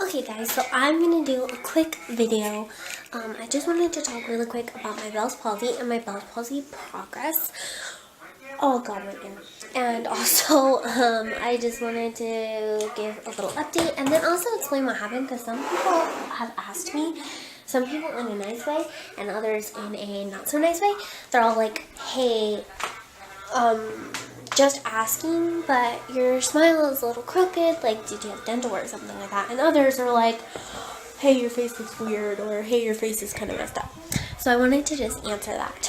Okay guys, so I'm going to do a quick video. I just wanted to talk really quick about my Bell's palsy and my Bell's palsy progress. Oh god, right there. And also, I just wanted to give a little update and then also explain what happened, because some people have asked me, some people in a nice way and others in a not so nice way. They're all like, hey, just asking, but your smile is a little crooked, like did you have dental work or something like that? And others are like, hey, your face looks weird, or hey, your face is kind of messed up. So I wanted to just answer that.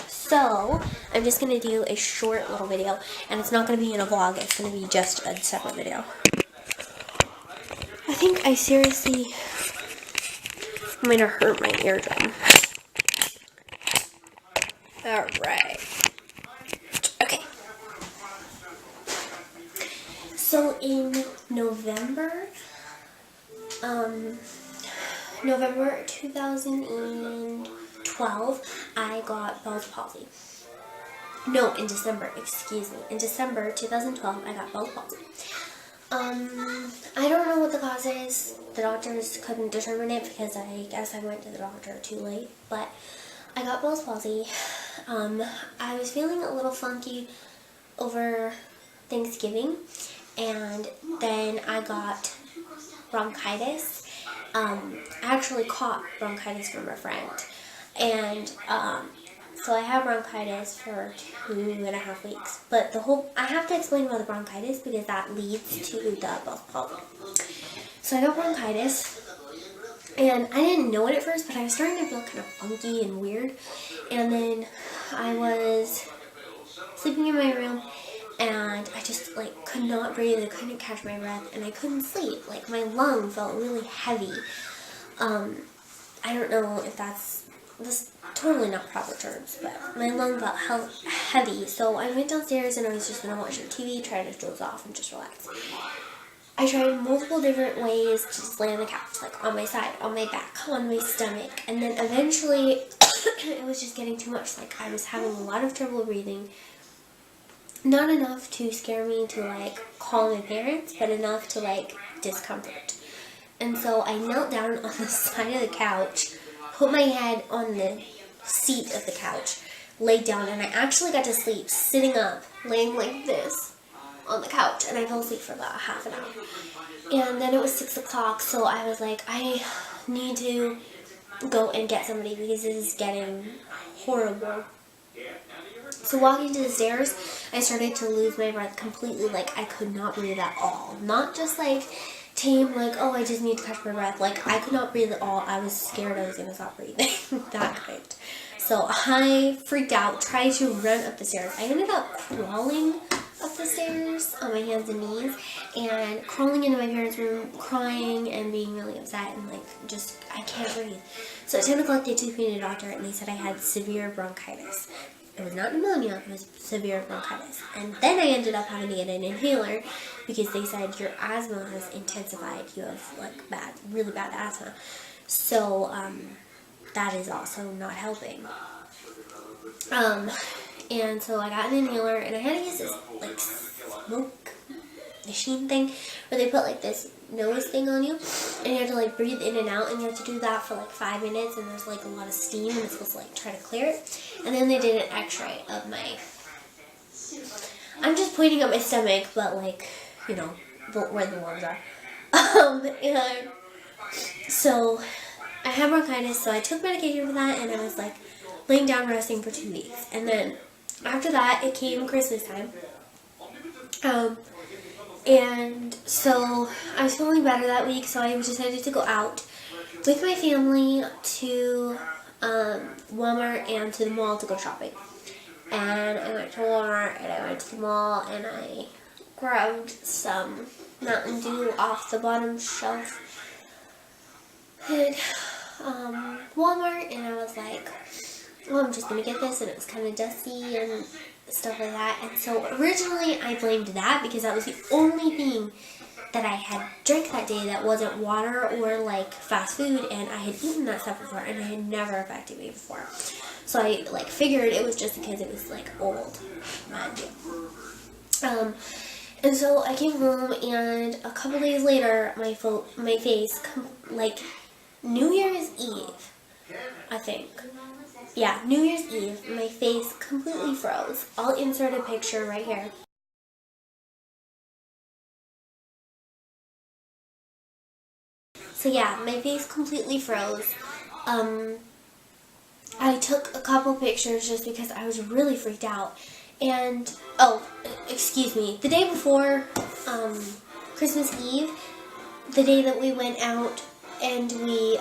So I'm just going to do a short little video, and it's not going to be in a vlog, it's going to be just a separate video. I think I seriously am going to hurt my eardrum. Alright. Okay. So in November 2012, I got Bell's palsy. No, in December, excuse me. In December 2012, I got Bell's palsy. I don't know what the cause is. The doctors couldn't determine it because I guess I went to the doctor too late. But I got Bell's palsy. I was feeling a little funky over Thanksgiving. And then I got bronchitis. I actually caught bronchitis from a friend. And so I had bronchitis for 2.5 weeks. But I have to explain about the bronchitis because that leads to the Bell's palsy. So I got bronchitis. And I didn't know it at first, but I was starting to feel kind of funky and weird. And then I was sleeping in my room. And I just, like, could not breathe, I couldn't catch my breath, and I couldn't sleep. Like, my lung felt really heavy. I don't know if that's totally not proper terms, but my lung felt heavy. So I went downstairs and I was just going to watch some TV, try to doze off and just relax. I tried multiple different ways to just lay on the couch, like on my side, on my back, on my stomach. And then eventually, it was just getting too much. Like, I was having a lot of trouble breathing. Not enough to scare me to, like, call my parents, but enough to, like, discomfort. And so I knelt down on the side of the couch, put my head on the seat of the couch, laid down, and I actually got to sleep sitting up, laying like this on the couch, and I fell asleep for about half an hour. And then it was 6 o'clock, so I was like, I need to go and get somebody because this is getting horrible. So walking to the stairs, I started to lose my breath completely. Like, I could not breathe at all. Not just like tame, like, oh, I just need to catch my breath. Like, I could not breathe at all. I was scared I was going to stop breathing. That kind. So I freaked out, tried to run up the stairs. I ended up crawling up the stairs on my hands and knees and crawling into my parents' room, crying and being really upset and like just, I can't breathe. So at 10 o'clock they took me to the doctor and they said I had severe bronchitis. It was not pneumonia, it was severe bronchitis. And then I ended up having to get an inhaler because they said your asthma has intensified. You have like really bad asthma. So that is also not helping. And so I got an inhaler and I had to use this like smoke machine thing where they put like this nose thing on you and you have to like breathe in and out, and you have to do that for like 5 minutes, and there's like a lot of steam and it's supposed to like try to clear it. And then they did an x-ray of my, I'm just pointing at my stomach, but like, you know, where the lungs are. And so I had bronchitis, so I took medication for that, and I was like laying down resting for 2 weeks. And then after that, it came Christmas time. And so I was feeling better that week, so I decided to go out with my family to Walmart and to the mall to go shopping. And I went to Walmart and I went to the mall and I grabbed some Mountain Dew off the bottom shelf at Walmart, and I was like, well, I'm just going to get this, and it was kind of dusty and stuff like that. And so originally I blamed that because that was the only thing that I had drank that day that wasn't water or like fast food, and I had eaten that stuff before and it had never affected me before. So I like figured it was just because it was like old Mountain Dew. And so I came home, and a couple days later, my face, like, New Year's Eve, I think. Yeah, New Year's Eve, my face completely froze. I'll insert a picture right here. So yeah, my face completely froze. I took a couple pictures just because I was really freaked out. And, oh, excuse me, the day before Christmas Eve, the day that we went out and we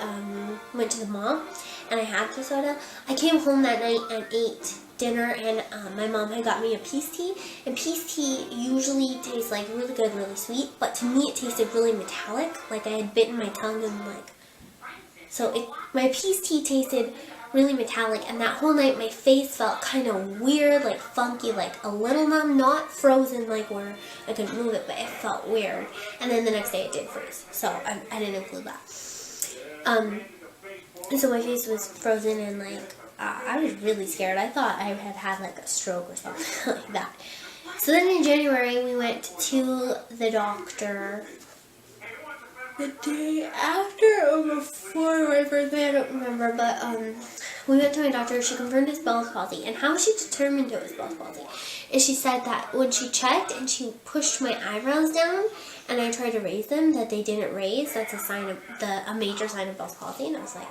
went to the mall and I had the soda, I came home that night and ate dinner, and my mom had got me a peace tea, and peace tea usually tastes like really good, really sweet, but to me it tasted really metallic, like I had bitten my tongue and like, so my peace tea tasted really metallic, and that whole night my face felt kind of weird, like funky, like a little numb, not frozen like where I couldn't move it, but it felt weird. And then the next day it did freeze, so I didn't include that. And so my face was frozen, and like I was really scared. I thought I had like a stroke or something like that. So then in January we went to the doctor the day after or before my birthday, I don't remember, but we went to my doctor. She confirmed it's Bell's palsy, and how she determined it was Bell's palsy is she said that when she checked and she pushed my eyebrows down and I tried to raise them, that they didn't raise. That's a sign of a major sign of Bell's palsy, and I was like,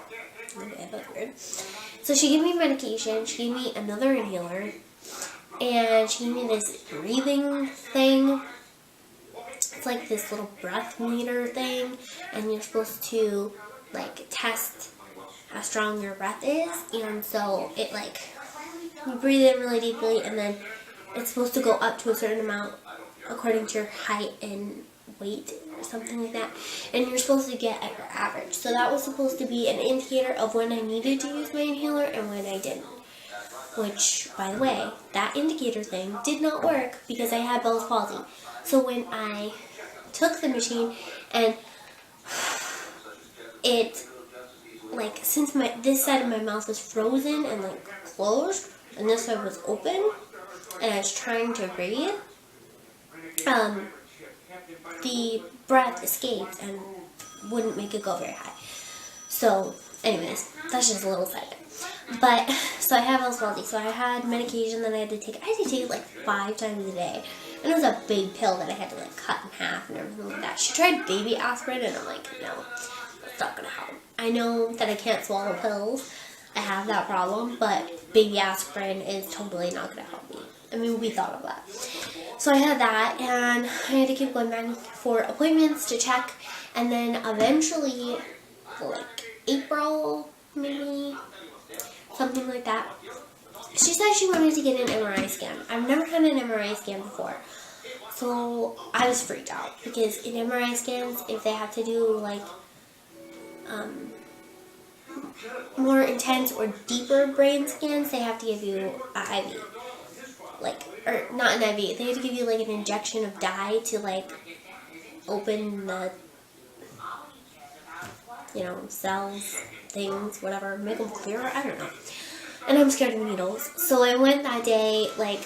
okay, that's weird. So she gave me medication. She gave me another inhaler, and she gave me this breathing thing. It's like this little breath meter thing, and you're supposed to like test how strong your breath is, and so it like, you breathe in really deeply, and then it's supposed to go up to a certain amount according to your height and weight or something like that, and you're supposed to get at your average. So that was supposed to be an indicator of when I needed to use my inhaler and when I didn't, which, by the way, that indicator thing did not work because I had Bell's palsy. So when I took the machine and it, like, since this side of my mouth was frozen and like closed and this side was open and I was trying to breathe, the breath escaped and wouldn't make it go very high. So anyways, that's just a little side bit. But, so I have Bell's palsy, so I had medication that I had to take. I had to take it like 5 times a day. And it was a big pill that I had to like cut in half and everything like that. She tried baby aspirin, and I'm like, no, that's not gonna help. I know that I can't swallow pills. I have that problem, but baby aspirin is totally not gonna help me. I mean, we thought of that. So I had that, and I had to keep going back for appointments to check, and then eventually, like April, maybe, something like that, she said she wanted to get an MRI scan. I've never had an MRI scan before, so I was freaked out, because in MRI scans, if they have to do like more intense or deeper brain scans, they have to give you an IV. Like, or not an IV, they have to give you like an injection of dye to like open the, you know, cells, things, whatever, make them clearer, I don't know. And I'm scared of needles. So I went that day, like,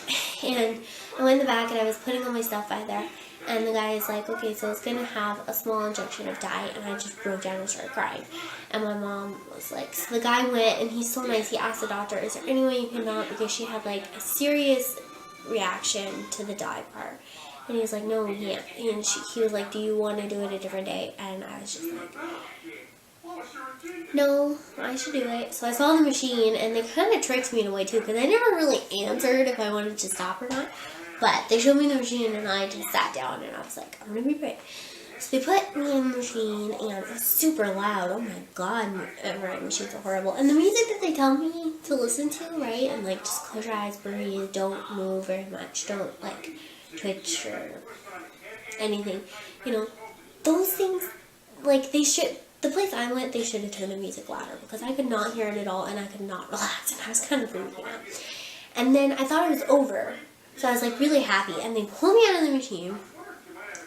and I went in the back and I was putting all my stuff by there. And the guy is like, okay, so it's going to have a small injection of dye. And I just broke down and started crying. And my mom was like, so the guy went, and he's so nice. He asked the doctor, is there any way you can not? Because she had like a serious reaction to the dye part. And he was like, no, we can't. And he was like, do you want to do it a different day? And I was just like, no, I should do it. So I saw the machine, and they kind of tricked me in a way too, because I never really answered if I wanted to stop or not. But they showed me the machine, and I just sat down, and I was like, I'm going to be brave. So they put me in the machine, and it was super loud. Oh my god, MRI machines are horrible. And the music that they tell me to listen to, right? And like, just close your eyes, breathe, don't move very much, don't like twitch or anything. You know, those things, like, they should, the place I went, they should have turned the music louder, because I could not hear it at all, and I could not relax, and I was kind of freaking out. And then I thought it was over, so I was like really happy, and they pulled me out of the machine,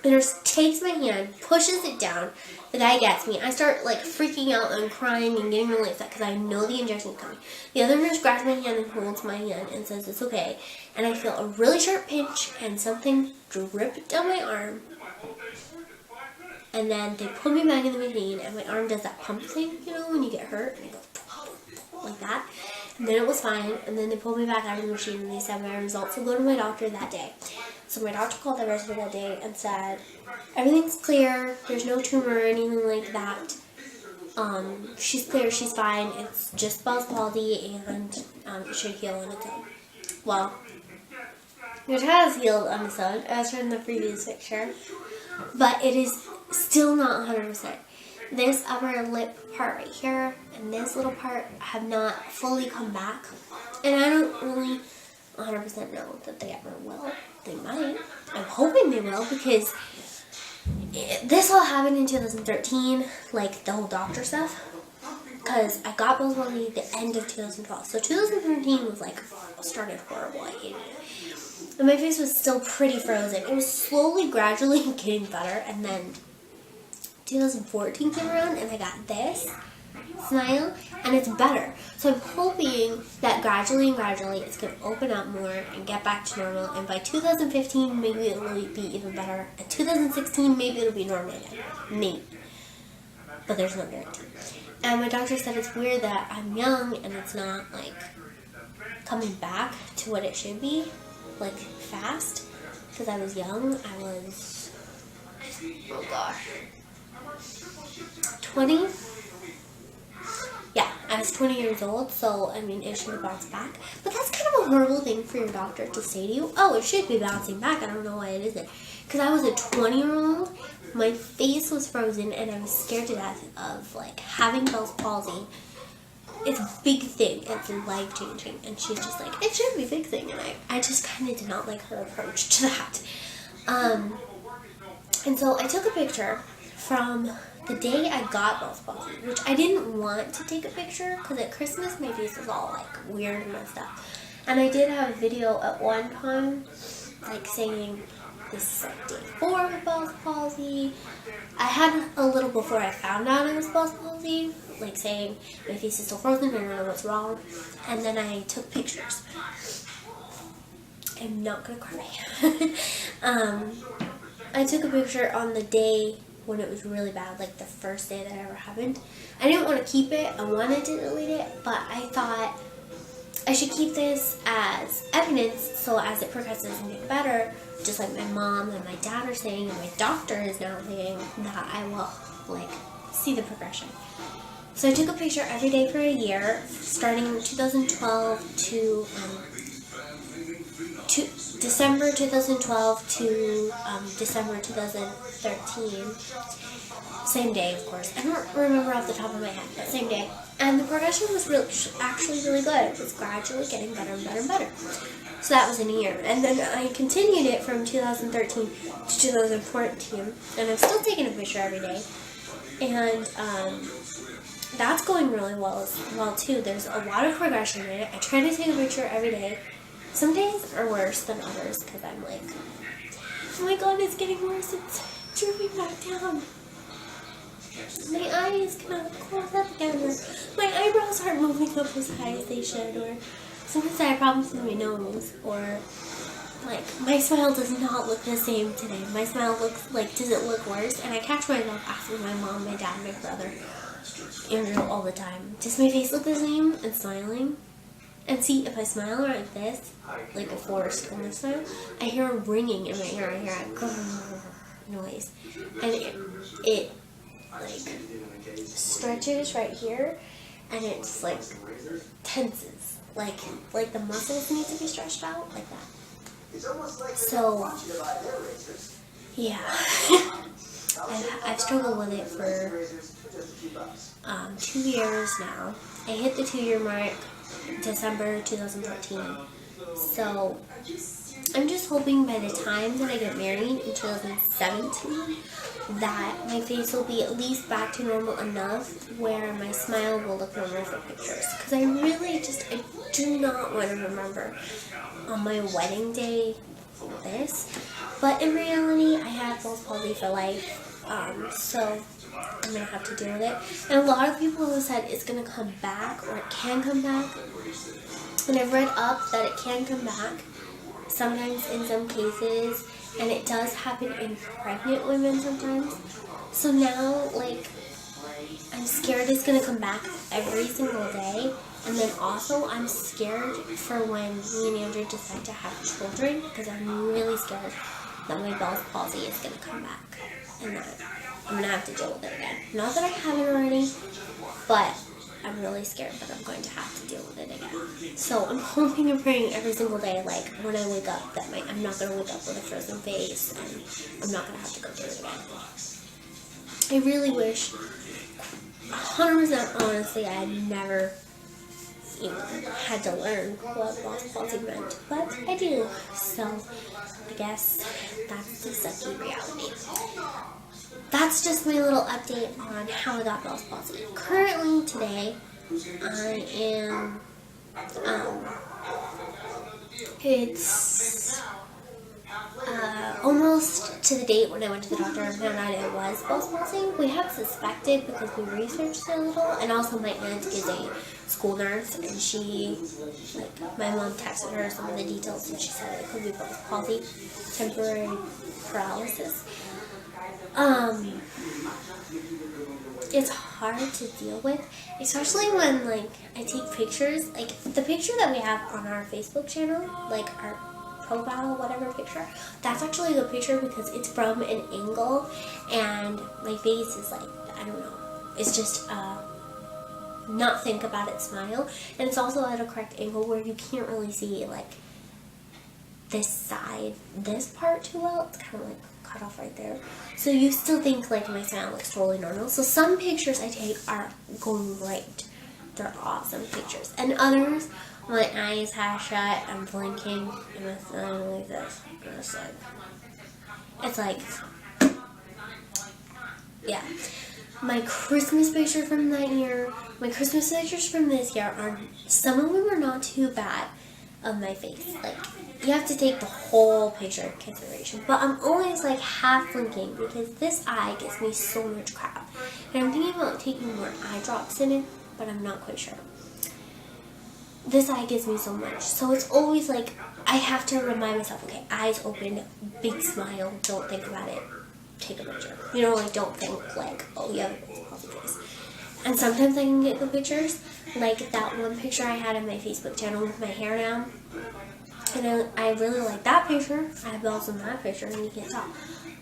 The nurse takes my hand, pushes it down. The guy gets me. I start like freaking out and crying and getting really upset because I know the injection is coming. The other nurse grabs my hand and holds my hand and says it's okay. And I feel a really sharp pinch and something drip down my arm. And then they put me back in the machine and my arm does that pump thing, you know, when you get hurt and it goes like that. And then it was fine. And then they pulled me back out of the machine and they said my results will go to my doctor that day. So my doctor called the resident that day and said, everything's clear, there's no tumor or anything like that. She's clear, she's fine, it's just Bell's palsy and it should heal on its own. Well, it has healed on its own, as from the previous picture, but it is still not 100%. This upper lip part right here and this little part have not fully come back, and I don't really 100% know that they ever will. They might. I'm hoping they will, because this all happened in 2013, like the whole doctor stuff, because I got Bell's palsy at the end of 2012. So 2013 was like, started horrible. I hated it. And my face was still pretty frozen. It was slowly, gradually getting better, and then 2014 came around and I got this smile and it's better. So I'm hoping that gradually it's going to open up more and get back to normal, and by 2015 maybe it will be even better. In 2016 maybe it'll be normal again. Maybe. But there's no guarantee. And my doctor said it's weird that I'm young and it's not like coming back to what it should be, like fast, because I was young. I was, oh gosh, 20? Yeah, I was 20 years old, so, I mean, it should have bounced back. But that's kind of a horrible thing for your doctor to say to you. Oh, it should be bouncing back. I don't know why it isn't. Because I was a 20-year-old, my face was frozen, and I was scared to death of, like, having Bell's palsy. It's a big thing. It's life-changing. And she's just like, it should be fixing. And I just kind of did not like her approach to that. And so I took a picture from the day I got Bell's palsy, which I didn't want to take a picture because at Christmas my face was all like weird and messed up. And I did have a video at one time like saying this is like day 4 of Bell's palsy. I had a little before I found out it was Bell's palsy, like saying my face is still frozen, I don't know what's wrong. And then I took pictures. I'm not gonna cry. I took a picture on the day when it was really bad, like the first day that ever happened. I didn't want to keep it, I wanted to delete it, but I thought I should keep this as evidence so as it progresses and gets better, just like my mom and my dad are saying, and my doctor is now saying, that I will like see the progression. So I took a picture every day for a year, starting 2012 to December 2012 to December 2013. Same day, of course. I don't remember off the top of my head, but same day. And the progression was actually really good. It was gradually getting better and better and better. So that was in a year. And then I continued it from 2013 to 2014. And I'm still taking a picture every day. And that's going really well too. There's a lot of progression in it. I try to take a picture every day. Some days are worse than others because I'm like, oh my god, it's getting worse. It's drooping back down. My eyes cannot close up again, or my eyebrows aren't moving up as high as they should, or sometimes I have problems with my nose, or like my smile does not look the same today. My smile looks like, does it look worse? And I catch myself asking my mom, my dad, my brother, Andrew all the time, does my face look the same? And smiling. And see, if I smile like this, like a forced illness smile, I hear a ringing in my ear. I hear a grrr noise. And it like stretches right here, and it's like tenses. Like the muscles need to be stretched out, like that. So, yeah. I've struggled with it for 2 years now. I hit the 2-year mark December 2013. So I'm just hoping by the time that I get married in 2017 that my face will be at least back to normal enough where my smile will look normal for pictures. Because I do not want to remember on my wedding day this, But in reality, I had Bell's palsy for life. So I'm gonna have to deal with it. And a lot of people have said it's gonna come back, or it can come back. And I've read up that it can come back sometimes in some cases, and it does happen in pregnant women sometimes. So now, like, I'm scared it's gonna come back every single day. And then also, I'm scared for when me and Andrew decide to have children, because I'm really scared that my Bell's palsy is gonna come back, and that I'm gonna have to deal with it again. Not that I haven't already, but I'm really scared that I'm going to have to deal with it again. So I'm hoping and praying every single day, like when I wake up, that I'm not gonna wake up with a frozen face, and I'm not gonna have to go through it again. I really wish, 100% honestly, I had never had to learn what Bell's palsy meant, but I do. So I guess that's the sucky reality. That's just my little update on how I got Bell's palsy. Currently today, I am, it's almost to the date when I went to the doctor and found out it was Bell's palsy. We have suspected because we researched it a little, and also my aunt is a school nurse, and she, like, my mom texted her some of the details, and she said it could be Bell's palsy, temporary paralysis. It's hard to deal with, especially when, like, I take pictures. Like, the picture that we have on our Facebook channel, like our profile, whatever picture, that's actually a good picture because it's from an angle, and my face is like, I don't know, it's just not think about it smile, and it's also at a correct angle where you can't really see, like, this side, this part too well. It's kind of like cut off right there, so you still think like my smile looks totally normal. So some pictures I take are going right, they're awesome pictures, and others my eyes half shut, I'm blinking, and it's like this, and it's like, yeah. My Christmas picture from that year, my Christmas pictures from this year are, some of them are not too bad of my face. Like, you have to take the whole picture in consideration. But I'm always like half blinking because this eye gives me so much crap. And I'm thinking about taking more eye drops in it, but I'm not quite sure. This eye gives me so much. So it's always like, I have to remind myself, okay, eyes open, big smile, don't think about it, take a picture. You know, like, don't think like, oh, you have a Bell's palsy face. And sometimes I can get good pictures, like that one picture I had on my Facebook channel with my hair down. And I really like that picture. I have Bell's in that picture, and you can't tell.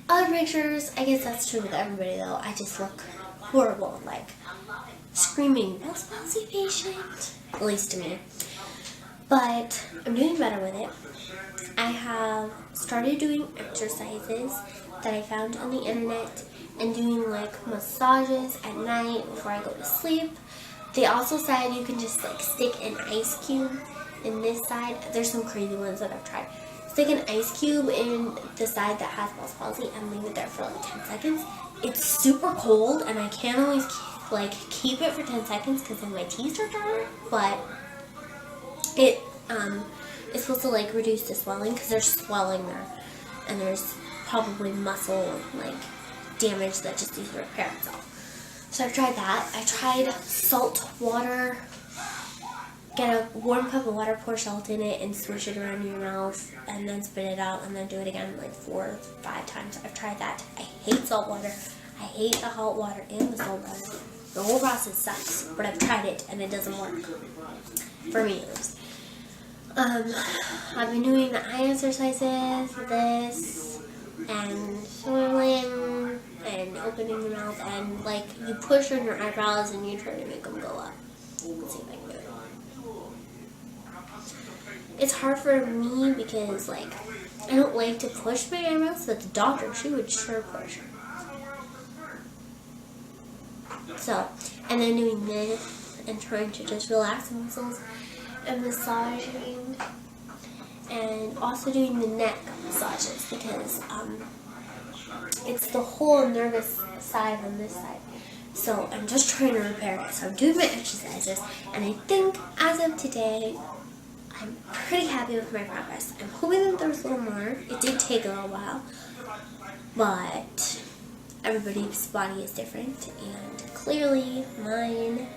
Other pictures, I guess that's true with everybody though, I just look horrible, like screaming, Bell's palsy patient, at least to me. But I'm doing better with it. I have started doing exercises that I found on the internet, and doing like massages at night before I go to sleep. They also said you can just like stick an ice cube in this side. There's some crazy ones that I've tried. Stick an ice cube in the side that has Bell's palsy and leave it there for like 10 seconds. It's super cold, and I can't always keep it for 10 seconds because then my teeth are dry. But it it's supposed to like reduce the swelling because there's swelling there, and there's probably muscle like damage that just needs to repair itself. So I've tried that. I tried salt water. Get a warm cup of water, pour salt in it, and swish it around your mouth, and then spit it out, and then do it again like 4 or 5 times. I've tried that. I hate salt water. I hate the hot water and the salt water. The whole process sucks, but I've tried it, and it doesn't work. For me, at least. I've been doing the eye exercises, this, and swirling, and opening your mouth, and like you push on your eyebrows and you try to make them go up. Let's see if I can do it. It's hard for me because like I don't like to push my eyebrows, but the doctor, she would sure push. So, and then doing this and trying to just relax the muscles and massaging, and also doing the neck massages because it's the whole nervous side on this side. So I'm just trying to repair it. So I'm doing my exercises, and I think as of today, I I'm pretty happy with my progress. I'm hoping that there's a little more. It did take a little while, but everybody's body is different, and clearly mine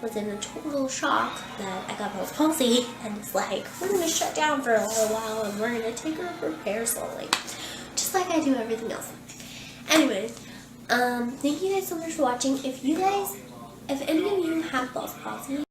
was in a total shock that I got Bell's palsy, and it's like, we're going to shut down for a little while, and we're going to take her repair slowly, just like I do everything else. Anyways, thank you guys so much for watching. If any of you have Bell's palsy,